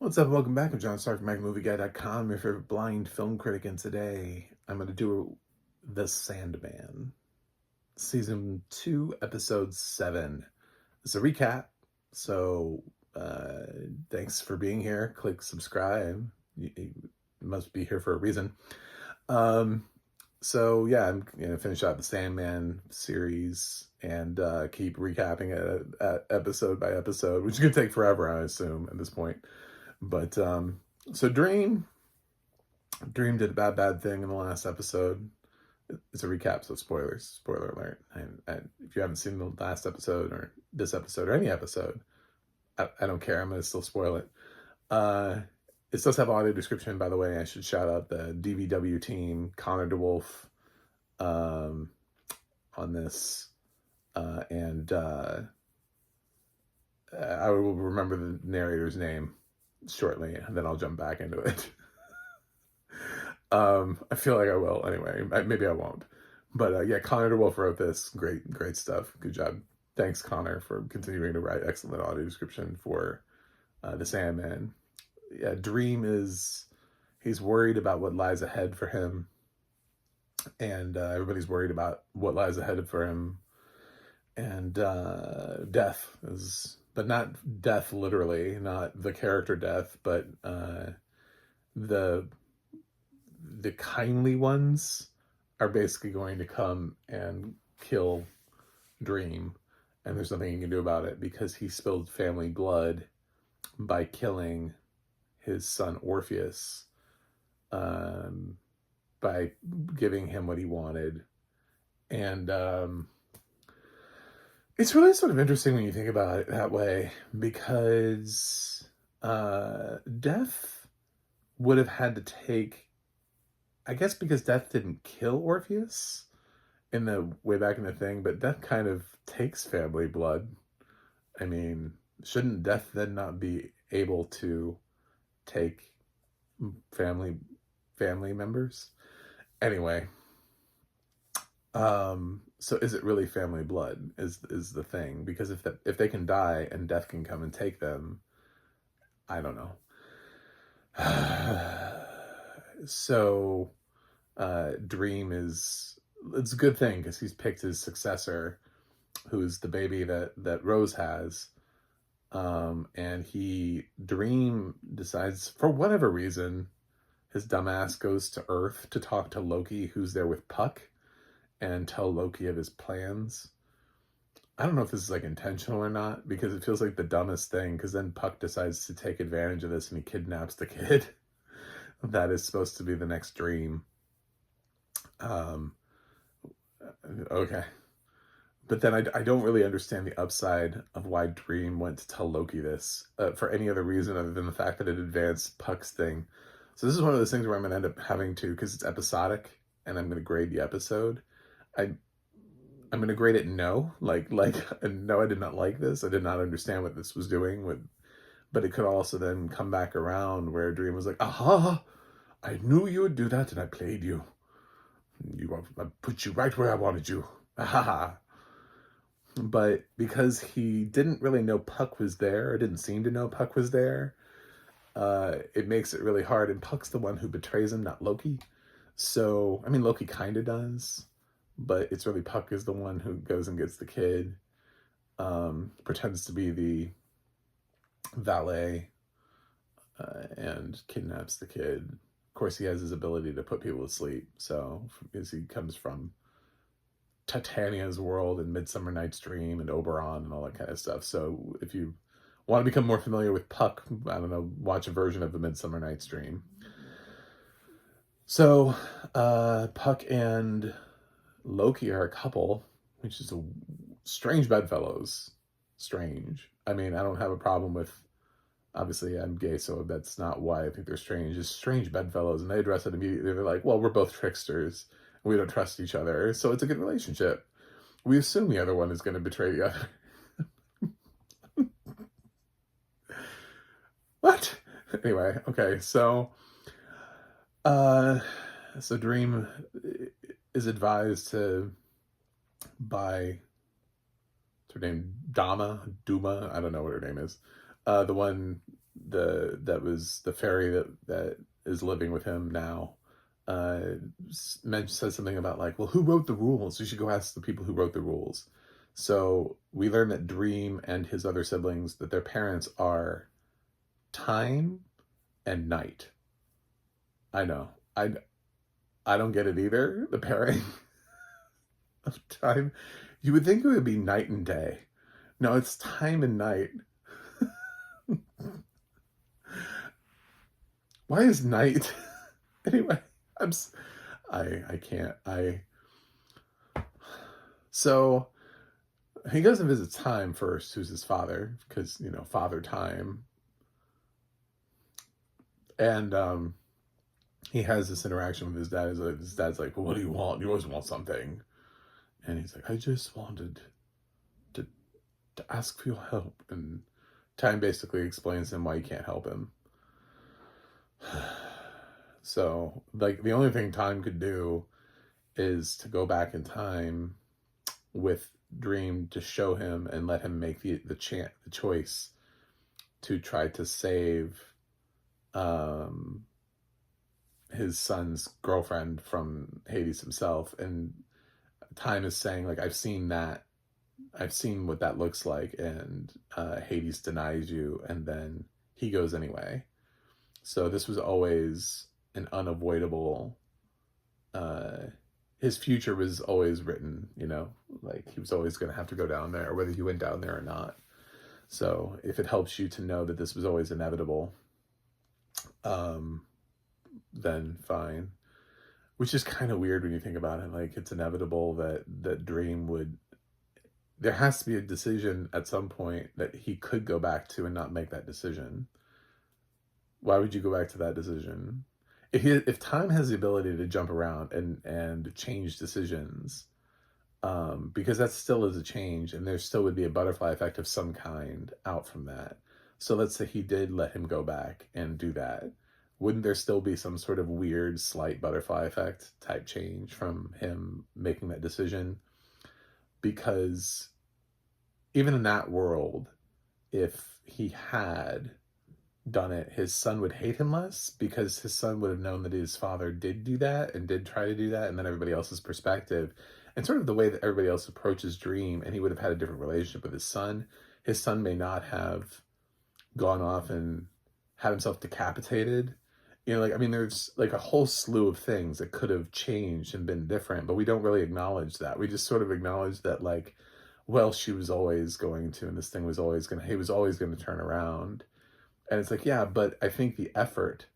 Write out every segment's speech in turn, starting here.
What's up? Welcome back. I'm John Stark from MacMovieGuy.com, your favorite blind film critic, and today I'm going to do The Sandman, Season 2, Episode 7. It's a recap, so thanks for being here. Click subscribe. You must be here for a reason. So yeah, I'm going to finish out the Sandman series and keep recapping it episode by episode, which is going to take forever, I assume, at this point. But so Dream did a bad thing in the last episode. It's a recap, so spoiler alert. And if you haven't seen the last episode or this episode or any episode, I don't care. I'm gonna still spoil it. It does have audio description, by the way. I should shout out the DVW team, Connor DeWolf, on this, and I will remember the narrator's name shortly, and then I'll jump back into it. I feel like I will anyway. Maybe I won't. But yeah, Connor DeWolf wrote this. Great stuff. Good job. Thanks, Connor, for continuing to write excellent audio description for The Sandman. Yeah, Dream he's worried about what lies ahead for him. And everybody's worried about what lies ahead for him. And death is... But not death literally, not the character death, but the kindly ones are basically going to come and kill Dream, and there's nothing he can do about it because he spilled family blood by killing his son Orpheus, by giving him what he wanted. And it's really sort of interesting when you think about it that way, because Death would have had to take, I guess because Death didn't kill Orpheus in the way back in the thing, but Death kind of takes family blood. I mean, shouldn't Death then not be able to take family members? Anyway, so is it really family blood is the thing? Because if they can die and Death can come and take them, I don't know. So Dream it's a good thing because he's picked his successor, who's the baby that Rose has. And Dream decides, for whatever reason, his dumbass goes to Earth to talk to Loki, who's there with Puck, and tell Loki of his plans. I don't know if this is like intentional or not, because it feels like the dumbest thing, because then Puck decides to take advantage of this and he kidnaps the kid that is supposed to be the next Dream. Okay. But then I don't really understand the upside of why Dream went to tell Loki this, for any other reason other than the fact that it advanced Puck's thing. So this is one of those things where I'm going to end up having to, because it's episodic, and I'm going to grade the episode. I'm going to grade it no. Like, no, I did not like this. I did not understand what this was doing. But it could also then come back around where Dream was like, aha, I knew you would do that, and I played you. I put you right where I wanted you. Aha. But because he didn't really know Puck was there, or didn't seem to know Puck was there, it makes it really hard. And Puck's the one who betrays him, not Loki. So, I mean, Loki kind of does, but it's really Puck is the one who goes and gets the kid, pretends to be the valet, and kidnaps the kid. Of course, he has his ability to put people to sleep, so as he comes from Titania's world and Midsummer Night's Dream and Oberon and all that kind of stuff. So if you want to become more familiar with Puck, I don't know, watch a version of the Midsummer Night's Dream. So Puck and Loki are a couple, which is a strange bedfellows. Strange. I mean, I don't have a problem with, obviously I'm gay, so that's not why I think they're strange. It's strange bedfellows, and they address it immediately. They're like, well, we're both tricksters. We don't trust each other, so it's a good relationship. We assume the other one is going to betray the other. What? Anyway, okay, so Dream is advised to buy, what's her name, Duma, I don't know what her name is, the one that was the fairy that is living with him now, says something about like, well, who wrote the rules? You should go ask the people who wrote the rules. So we learn that Dream and his other siblings, that their parents are Time and Night. I know. I don't get it either. The pairing of time. You would think it would be night and day. No, it's time and night. Why is night? Anyway, I can't. So he goes and visits Time first, who's his father, because, Father Time. And he has this interaction with his dad. His dad's like, well, what do you want? You always want something. And he's like, I just wanted to ask for your help. And Time basically explains to him why he can't help him. So, like, the only thing Time could do is to go back in time with Dream to show him and let him make the choice to try to save his son's girlfriend from Hades himself. And Time is saying, like, I've seen what that looks like, and Hades denies you, and then he goes anyway. So this was always an unavoidable, his future was always written, like he was always going to have to go down there, whether he went down there or not. So if it helps you to know that this was always inevitable, then fine. Which is kind of weird when you think about it. Like, it's inevitable that Dream would, there has to be a decision at some point that he could go back to and not make that decision. Why would you go back to that decision? If Time has the ability to jump around and change decisions, because that still is a change, and there still would be a butterfly effect of some kind out from that. So let's say he did let him go back and do that. Wouldn't there still be some sort of weird, slight butterfly effect type change from him making that decision? Because even in that world, if he had done it, his son would hate him less, because his son would have known that his father did do that and did try to do that, and then everybody else's perspective and sort of the way that everybody else approaches Dream, and he would have had a different relationship with his son. His son may not have gone off and had himself decapitated. There's like a whole slew of things that could have changed and been different, but we don't really acknowledge that. We just sort of acknowledge that, like, well, she was always going to, and this thing was always he was always going to turn around. And it's like, yeah, but I think the effort,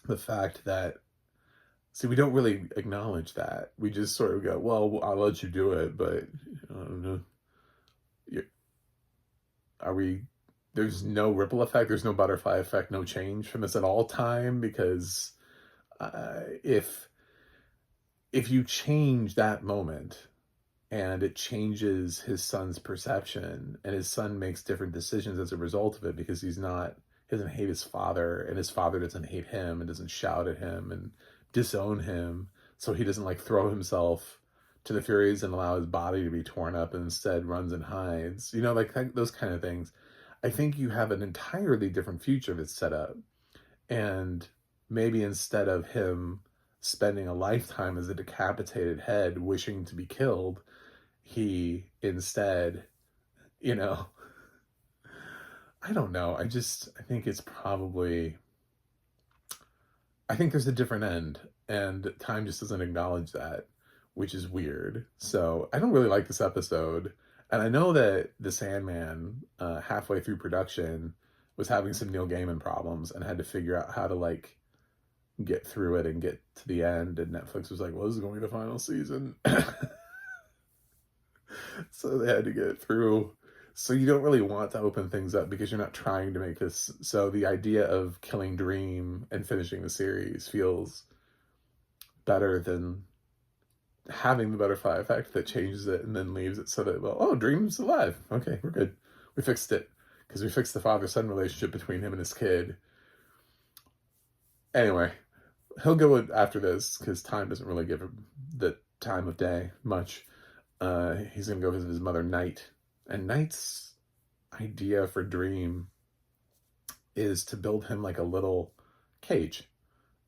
the fact that, see, we don't really acknowledge that. We just sort of go, well, I'll let you do it, but I don't know. There's no ripple effect, there's no butterfly effect, no change from this at all, Time, because if you change that moment and it changes his son's perception, and his son makes different decisions as a result of it, because he doesn't hate his father, and his father doesn't hate him and doesn't shout at him and disown him, so he doesn't like throw himself to the Furies and allow his body to be torn up, and instead runs and hides, those kind of things. I think you have an entirely different future that's set up. And maybe instead of him spending a lifetime as a decapitated head wishing to be killed, he instead, I don't know. I think it's probably, I think there's a different end, and Time just doesn't acknowledge that, which is weird. So I don't really like this episode. And I know that the Sandman, halfway through production, was having some Neil Gaiman problems and had to figure out how to, like, get through it and get to the end. And Netflix was like, well, this is going to be the final season. So they had to get it through. So you don't really want to open things up, because you're not trying to make this. So the idea of killing Dream and finishing the series feels better than having the butterfly effect that changes it and then leaves it so that, well, oh, Dream's alive. Okay, we're good. We fixed it, because we fixed the father-son relationship between him and his kid. Anyway, he'll go after this, because Time doesn't really give him the time of day much. He's going to go visit his mother, Night. And Night's idea for Dream is to build him like a little cage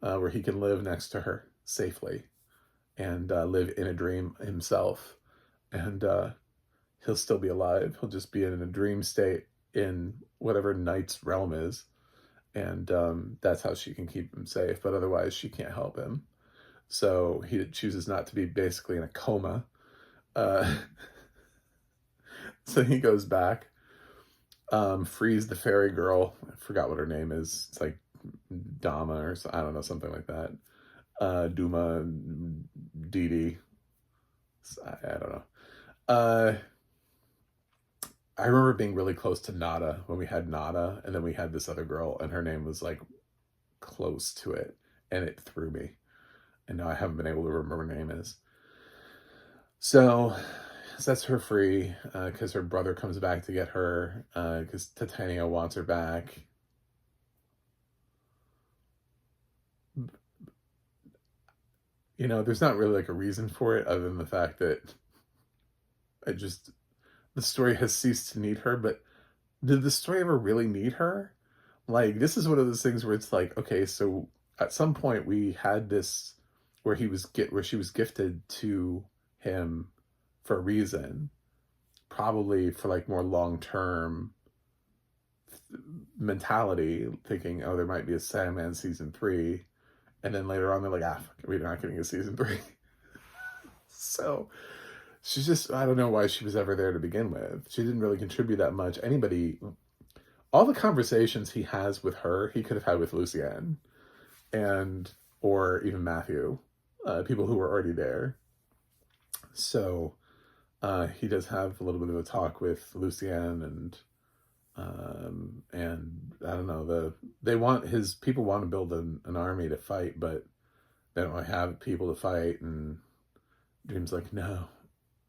where he can live next to her safely and live in a dream himself. And he'll still be alive. He'll just be in a dream state in whatever Knight's realm is. And that's how she can keep him safe. But otherwise, she can't help him. So he chooses not to be basically in a coma. So he goes back, frees the fairy girl. I forgot what her name is. It's like Dama or I don't know, something like that. Duma, Didi. I don't know. I remember being really close to Nada when we had Nada, and then we had this other girl, and her name was like close to it, and it threw me. And now I haven't been able to remember what her name is. So sets her free because her brother comes back to get her because Titania wants her back. You know, there's not really like a reason for it other than the fact that the story has ceased to need her. But did the story ever really need her? Like, this is one of those things where it's like, okay, so at some point we had this where she was gifted to him for a reason, probably for like more long-term mentality, thinking, oh, there might be a Sandman season 3, and then later on they're like, we're not getting a season 3. So she's just, I don't know why she was ever there to begin with. She didn't really contribute that much. All the conversations he has with her, he could have had with Lucienne or even Matthew, people who were already there. So he does have a little bit of a talk with Lucienne, and I don't know, his people want to build an army to fight, but they don't really have people to fight. And Dream's like, no,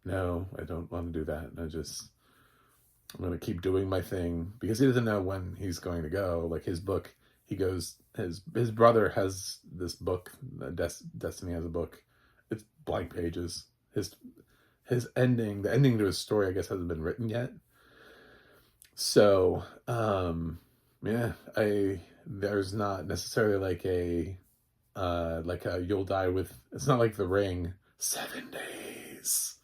I don't want to do that. I'm going to keep doing my thing, because he doesn't know when he's going to go. Like his book, his brother has this book, Destiny has a book. It's blank pages. The ending to his story, I guess, hasn't been written yet. So, yeah, there's not necessarily like a you'll die with, it's not like The Ring, 7 days.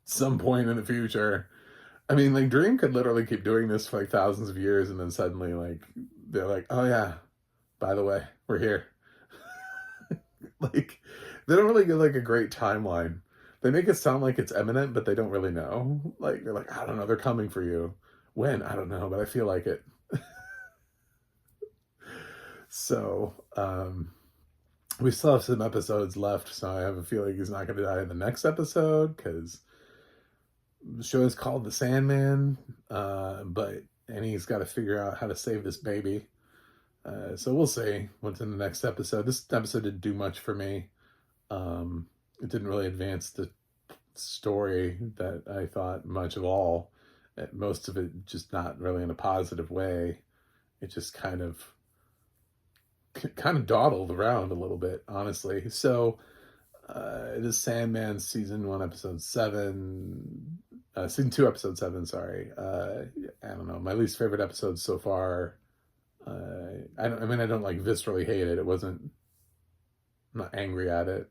Some point in the future. I mean, like, Dream could literally keep doing this for like thousands of years, and then suddenly, like, they're like, oh yeah, by the way, we're here. Like, they don't really get like a great timeline. They make it sound like it's imminent, but they don't really know. Like, they're like, I don't know, they're coming for you. When? I don't know, but I feel like it. So, we still have some episodes left, so I have a feeling he's not going to die in the next episode, because the show is called The Sandman, and he's got to figure out how to save this baby. So we'll see what's in the next episode. This episode didn't do much for me. It didn't really advance the story that I thought much of all. Most of it just not really in a positive way. It just kind of dawdled around a little bit, honestly. So it is Sandman season 1 episode 7, season 2 episode 7, sorry. I don't know, my least favorite episode so far. I don't like viscerally hate it. I'm not angry at it.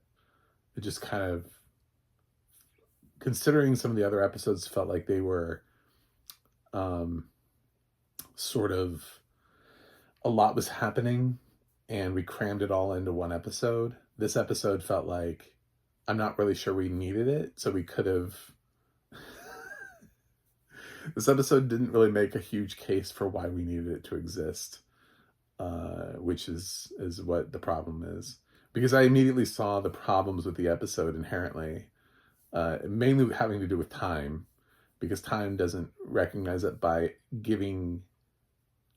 It just kind of, considering some of the other episodes felt like they were sort of, a lot was happening and we crammed it all into one episode. This episode felt like, I'm not really sure we needed it, so we could have. This episode didn't really make a huge case for why we needed it to exist, which is what the problem is. Because I immediately saw the problems with the episode inherently, mainly having to do with time, because time doesn't recognize it by giving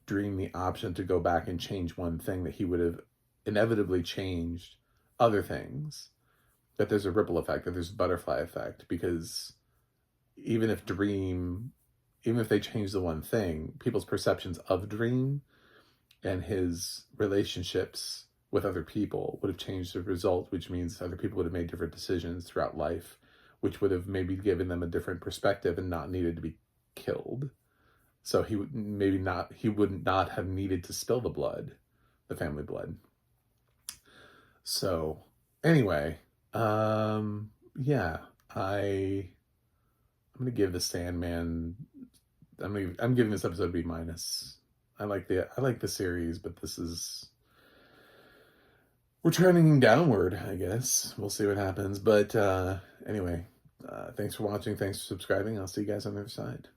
Dream the option to go back and change one thing that he would have inevitably changed other things. That there's a ripple effect, that there's a butterfly effect, because even if they change the one thing, people's perceptions of Dream and his relationships with other people would have changed the result, which means other people would have made different decisions throughout life, which would have maybe given them a different perspective and not needed to be killed. So he would he would not have needed to spill the blood, the family blood. So anyway, yeah, I'm gonna give the Sandman. I'm giving this episode B minus. I like the series, but this is, we're trending downward, I guess. We'll see what happens. But anyway, thanks for watching. Thanks for subscribing. I'll see you guys on the other side.